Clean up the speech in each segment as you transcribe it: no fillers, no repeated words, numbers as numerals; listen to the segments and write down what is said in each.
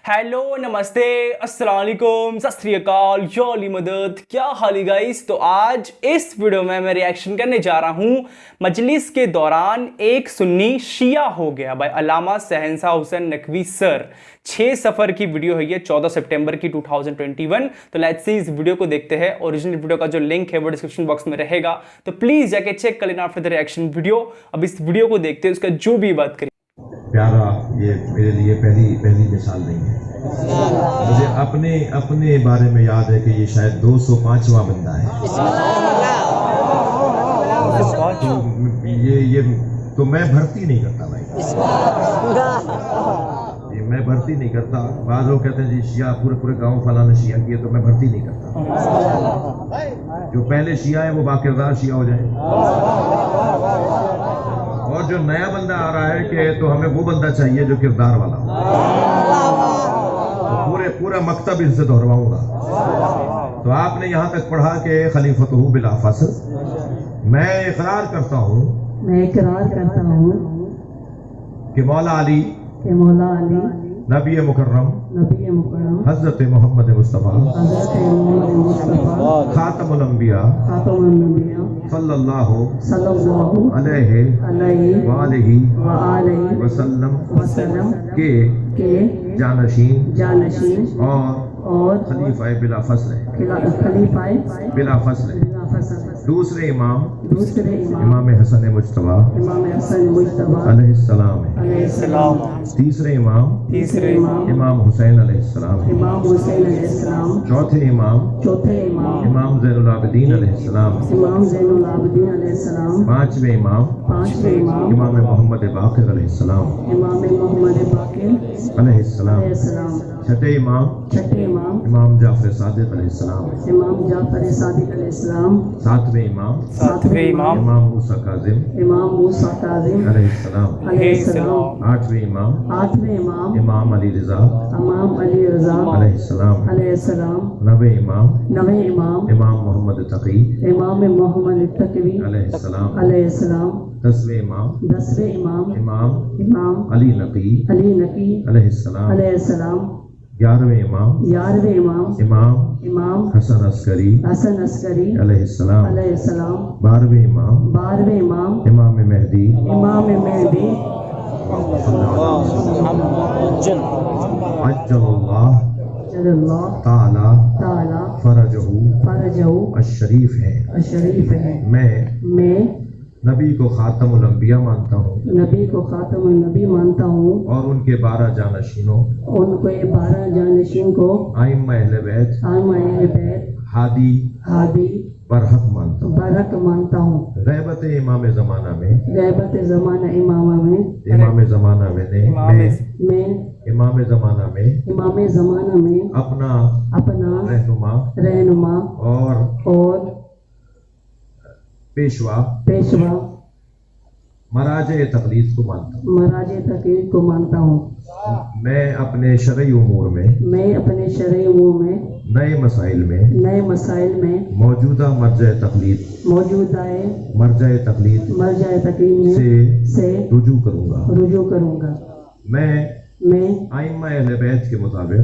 Hello नमस्ते अस्सलाम वालेकुम सत श्री अकाल योली मदद, क्या हाल है गाइस। तो आज इस वीडियो में मैं रिएक्शन करने जा रहा हूँ मजलिस के दौरान एक सुन्नी शिया हो गया भाई अल्लामा शहनशाह हुसैन नकवी सर। 6 सफ़र की वीडियो है ये 14 सितंबर की 2021। तो लेट्स सी इस वीडियो को देखते हैं। ओरिजिनल वीडियो का जो लिंक है वो डिस्क्रिप्शन बॉक्स में रहेगा, तो प्लीज़ जाके चेक कर लेना आफ्टर द रिएक्शन वीडियो। अब इस वीडियो को देखते हैं, उसका जो भी बात करें। प्यारा ये मेरे लिए पहली मिसाल नहीं है। मुझे अपने बारे में याद है कि ये शायद 205वां बंदा है। तो मैं भर्ती नहीं करता भाई, मैं भर्ती नहीं करता। बाद लोग कहते हैं जी शिया पूरे गांव फलाना शिया किया, तो मैं भर्ती नहीं करता। जो पहले शिया है वो बाकिरदार शिया हो जाए, और जो नया बंदा आ रहा है कि तो हमें वो बंदा चाहिए जो किरदार वाला हो। तो पूरा मकतब इनसे दोहराऊंगा। तो आपने यहाँ तक पढ़ा कि खलीफतहू बिला फसल। मैं इकरार करता हूँ कि मौला अली नबी मुकर्रम हजरत मोहम्मद मुस्तफा खातमुल अंबिया सल्लल्लाहु अलैहि वसल्लम के जानशीन और खलीफा बिला फसल दूसरे इमाम हसन मुज्तबा अलैहिस्सलाम है। तीसरे इमाम हुसैन अलैहिस्सलाम है। चौथे इमाम ज़ैनुल आबिदीन अलैहिस्सलाम। पांचवें इमाम मोहम्मद बाक़िर अलैहिस्सलाम। छठे इमाम जाफर सादिक अलैहिस्सलाम। सातवें इमाम मूसा काज़िम अलैहिस्सलाम। आठवें इमाम अली रिज़ा अलैहिस्सलाम। नवे इमाम मोहम्मद तक़ी अलैहिस्सलाम। 10वें इमाम अली नकी अलैहिस्सलाम। 11वें इमाम हसन अस्करी अलैहिस्सलाम। 12वें इमाम मेहदी अज्जलल्लाह ताला फरजहू अशरीफ है। मैं नबी को खातमुल अंबिया मानता हूँ और उनके 12 जानशीन को आइम्मा अहले बैत हादी बरहक मानता हूँ। गैबत इमाम ज़माना में अपना रहनुमा और पेशवा मराजे तकलीद को मानता हूँ। मैं अपने शरई उमूर में नए मसाइल में मौजूदा मरजाए तकलीद से रुजू करूँगा। मैं आइम्मा अहले बैत के मुताबिक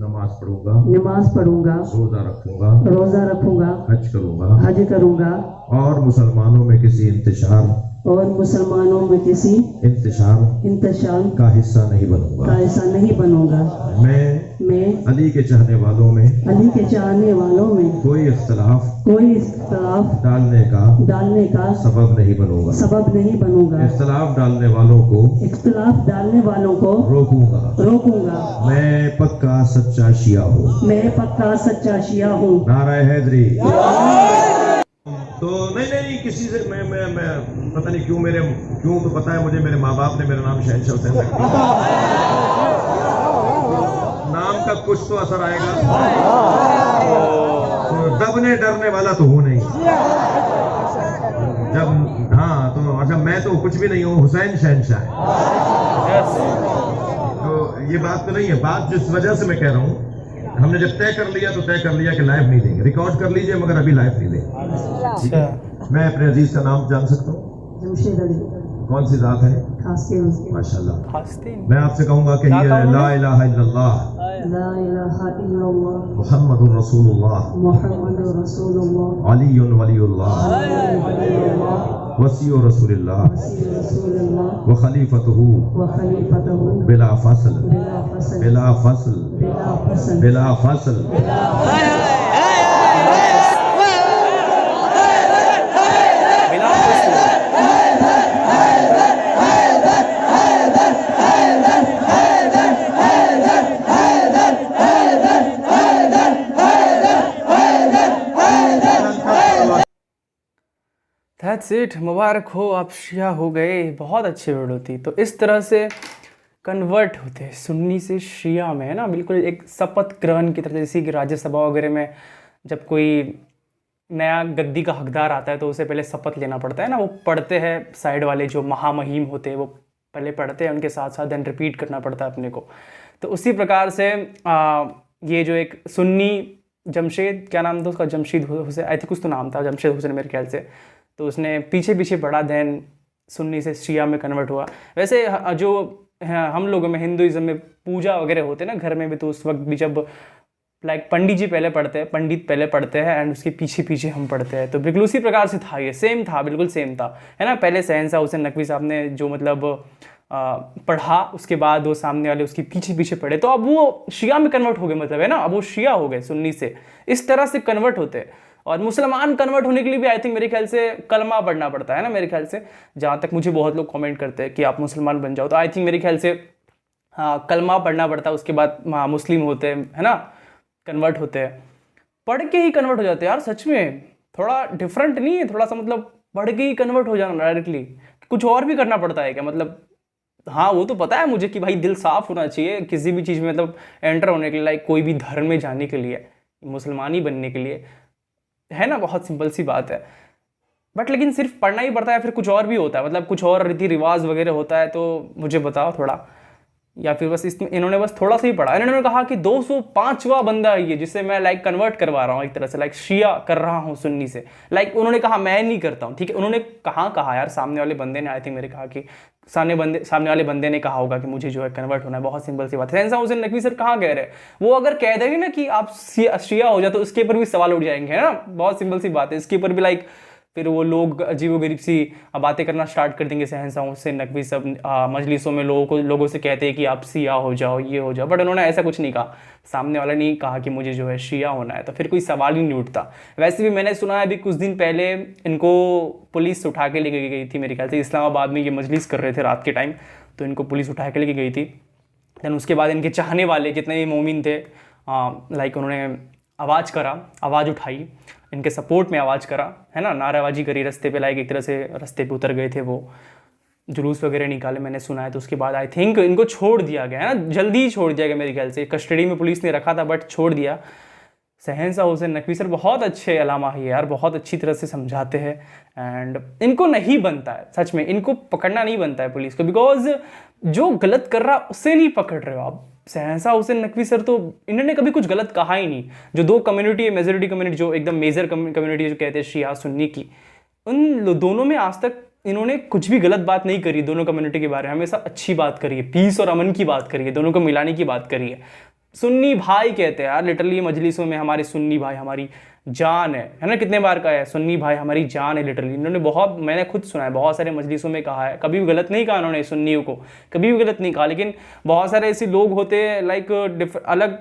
नमाज पढ़ूंगा, रोजा रखूंगा, हज करूंगा और मुसलमानों में किसी इंतशार का हिस्सा नहीं बनूंगा। मैं अली के चाहने वालों में कोई इख्तलाफ डालने का सबब नहीं बनूंगा। इख्तलाफ डालने वालों को रोकूंगा। मैं पक्का सच्चा शिया हूँ। नाराए हैदरी। तो नहीं किसी से मैं पता नहीं क्यों तो पता है मुझे, मेरे माँ बाप ने मेरा नाम शहनशाह हुसैन रखा। नाम का कुछ तो असर आएगा। तो दबने डरने वाला तो हूँ नहीं। तो मैं तो कुछ भी नहीं हूँ, हुसैन शहनशाह है। तो ये बात तो नहीं है। बात जिस वजह से मैं कह रहा हूँ, हमने जब तय कर लिया कि लाइव नहीं देंगे। रिकॉर्ड कर लीजिए मगर अभी लाइव नहीं देंगे। ठीक है। मैं अपने अजीज का नाम जान सकता हूँ? कौन सी जात है? हासिल माशाल्लाह। आस्तीन। मैं आपसे कहूंगा कि क्या ये कहा उन्होंने? ला इलाहा इल्लल्लाह ला इलाहा इल्लल्लाह मुहम्मदुर रसूलुल्लाह मुहम्मदुर रसूलुल्लाह अलीयुन वलीयुल्लाह वलीयुल्लाह वसीयु रसूलिल्लाह रसूलुल्लाह व खलीफतुहु व खलीफतुहु बिला फसल बिला फसल बिला फसल बिला फसल बिला फसल बिला फसल। That's it, मुबारक हो, आप शिया हो गए। बहुत अच्छी वीडियो थी। तो इस तरह से कन्वर्ट होते हैं सुन्नी से शिया में, है ना, बिल्कुल एक शपथ ग्रहण की तरह, जैसे कि राज्यसभा वगैरह में जब कोई नया गद्दी का हकदार आता है तो उसे पहले शपथ लेना पड़ता है ना, वो पढ़ते हैं साइड वाले जो महामहिम होते हैं, वो पहले पढ़ते हैं, उनके साथ साथ देन रिपीट करना पड़ता है अपने को। तो उसी प्रकार से ये जो एक सुन्नी जमशेद, क्या नाम था उसका, जमशेद हुसैन, आई थिंक कुछ तो नाम था, जमशेद हुसैन मेरे ख्याल से। तो उसने पीछे पीछे पढ़ा, देन सुन्नी से शिया में कन्वर्ट हुआ। वैसे जो हम लोगों में हिंदुइज्म में पूजा वगैरह होते हैं ना घर में भी, तो उस वक्त भी जब लाइक पंडित जी पहले पढ़ते हैं, पंडित पहले पढ़ते हैं एंड उसके पीछे पीछे हम पढ़ते हैं। तो बिल्कुल उसी प्रकार से था, ये सेम था, बिल्कुल सेम था, है ना। पहले शहंशाह हुसैन नकवी साहब ने जो मतलब पढ़ा, उसके बाद वो सामने वाले उसके पीछे पीछे पढ़े, तो अब वो शिया में कन्वर्ट हो गए, मतलब है ना, अब वो शिया हो गए सुन्नी से। इस तरह से कन्वर्ट होते हैं। और मुसलमान कन्वर्ट होने के लिए भी आई थिंक मेरे ख्याल से कलमा पढ़ना पड़ता है ना, मेरे ख्याल से, जहाँ तक मुझे बहुत लोग कमेंट करते हैं कि आप मुसलमान बन जाओ, तो आई थिंक मेरे ख्याल से हाँ कलमा पढ़ना पड़ता है, उसके बाद मुस्लिम होते हैं, है ना, कन्वर्ट होते हैं। पढ़ के ही कन्वर्ट हो जाते हैं यार, सच में थोड़ा डिफरेंट नहीं है, थोड़ा सा मतलब पढ़ के ही कन्वर्ट हो जाना डायरेक्टली, कुछ और भी करना पड़ता है क्या, मतलब हाँ वो तो पता है मुझे कि भाई दिल साफ होना चाहिए किसी भी चीज़ में, मतलब एंटर होने के लिए, लाइक कोई भी धर्म में जाने के लिए, मुसलमान ही बनने के लिए, है ना, बहुत सिंपल सी बात है। बट लेकिन सिर्फ पढ़ना ही पड़ता है, फिर कुछ और भी होता है, मतलब कुछ और रीति रिवाज वगैरह होता है, तो मुझे बताओ थोड़ा, या फिर बस इन्होंने बस थोड़ा सा ही पढ़ा। इन्होंने कहा कि 205वां बंदा है ये जिसे मैं लाइक कन्वर्ट करवा रहा हूँ, एक तरह से लाइक शिया कर रहा हूँ सुन्नी से। लाइक उन्होंने कहा मैं नहीं करता हूँ, ठीक है, उन्होंने कहा यार, सामने वाले बंदे ने, आई थिंक मेरे कहा कि सामने वाले बंदे ने कहा होगा कि मुझे जो है कन्वर्ट होना है, बहुत सिंपल सी बात है। शहंशाह हुसैन नकवी सर कहाँ कह रहे हैं, वो अगर कह देंगे ना कि आप शिया हो जाए तो उसके ऊपर भी सवाल उठ जाएंगे, है ना, बहुत सिंपल सी बात है। इसके ऊपर भी लाइक फिर वो लोग अजीबोगरीब सी बातें करना स्टार्ट कर देंगे। शहंशाह हुसैन नकवी सब मजलिसों में लोगों से कहते हैं कि आप शिया हो जाओ, ये हो जाओ, बट उन्होंने ऐसा कुछ नहीं कहा, सामने वाला नहीं कहा कि मुझे जो है शिया होना है, तो फिर कोई सवाल ही नहीं उठता। वैसे भी मैंने सुना है अभी कुछ दिन पहले इनको पुलिस उठा के लेके गई थी, मेरे ख्याल से इस्लामाबाद में ये मजलिस कर रहे थे रात के टाइम, तो इनको पुलिस उठा के लेके गई थी। दैन उसके बाद इनके चाहने वाले जितने भी मोमिन थे, लाइक उन्होंने आवाज़ उठाई, इनके सपोर्ट में आवाज़ करा, है ना, नाराबाजी करी रास्ते पे, लाइक एक तरह से रास्ते पे उतर गए थे, वो जुलूस वगैरह निकाले, मैंने सुना है। तो उसके बाद आई थिंक इनको छोड़ दिया गया, है ना, जल्दी ही छोड़ दिया गया मेरे ख्याल से, कस्टडी में पुलिस ने रखा था बट छोड़ दिया। शहंशाह हुसैन नकवी सर बहुत अच्छे अलामा है यार, बहुत अच्छी तरह से समझाते हैं एंड इनको नहीं बनता है, सच में इनको पकड़ना नहीं बनता है पुलिस को, बिकॉज जो गलत कर रहा उसे नहीं पकड़ रहे हो आप। शहंशाह हुसैन नकवी सर तो इन्होंने कभी कुछ गलत कहा ही नहीं। जो दो कम्युनिटी है, मेजोरिटी कम्युनिटी, जो एकदम मेजर कम्युनिटी जो कहते हैं शिया सुन्नी की, उन दोनों में आज तक इन्होंने कुछ भी गलत बात नहीं करी। दोनों कम्युनिटी के बारे में हमेशा अच्छी बात करी है, पीस और अमन की बात करी है, दोनों को मिलाने की बात करी है। सुन्नी भाई कहते हैं यार, लिटरली मजलिसों में हमारे सुन्नी भाई हमारी जान है ना, कितने बार कहा है सुन्नी भाई हमारी जान है, लिटरली इन्होंने बहुत, मैंने खुद सुना है, बहुत सारे मजलिसों में कहा है, कभी भी गलत नहीं कहा उन्होंने सुन्नियों को, कभी भी गलत नहीं कहा। लेकिन बहुत सारे ऐसे लोग होते हैं लाइक अलग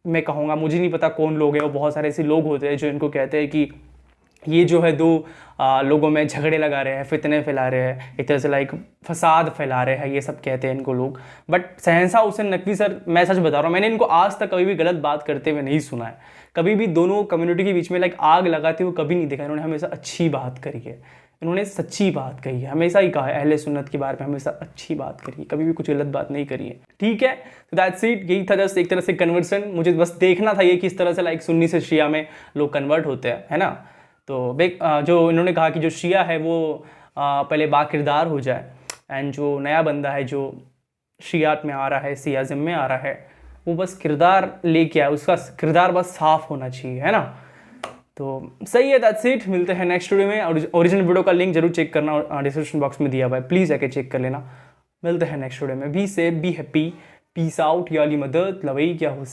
मैं कहूँगा, मुझे नहीं पता कौन लोग हैं वो, बहुत सारे ऐसे लोग होते हैं जो इनको कहते हैं कि ये जो है दो लोगों में झगड़े लगा रहे हैं, फितने फैला रहे हैं, एक तरह से लाइक फसाद फैला रहे हैं, ये सब कहते हैं इनको लोग। But Shahenshah Hussain Naqvi sir, मैं सच बता रहा हूँ, मैंने इनको आज तक कभी भी गलत बात करते हुए नहीं सुना है, कभी भी दोनों कम्युनिटी के बीच में लाइक आग लगाते हुए कभी नहीं देखा। इन्होंने हमेशा अच्छी बात करी है, इन्होंने सच्ची बात कही है, हमेशा ही कहा है अहले सुन्नत के बारे में हमेशा अच्छी बात करी है, कभी भी कुछ गलत बात नहीं करी है, ठीक है। तो दैट्स इट, यही था जस्ट एक तरह से कन्वर्सन, मुझे बस देखना था ये किस तरह से लाइक सुन्नी से शिया में लोग कन्वर्ट होते हैं, है ना। तो जो इन्होंने कहा कि जो शिया है वो पहले बाकिरदार हो जाए, एंड जो नया बंदा है जो शियात में आ रहा है, सियाज़म में आ रहा है, वो बस किरदार लेके आए, उसका किरदार बस साफ होना चाहिए, है ना। तो सही है, दैट्स इट। मिलते हैं नेक्स्ट वीडियो में। ओरिजिनल वीडियो का लिंक जरूर चेक करना, डिस्क्रिप्शन बॉक्स में दिया हुआ है, प्लीज़ जाके चेक कर लेना। मिलते हैं नेक्स्ट वीडियो में। Be safe, be happy, peace out, या अली मदद, लवई क्या हो।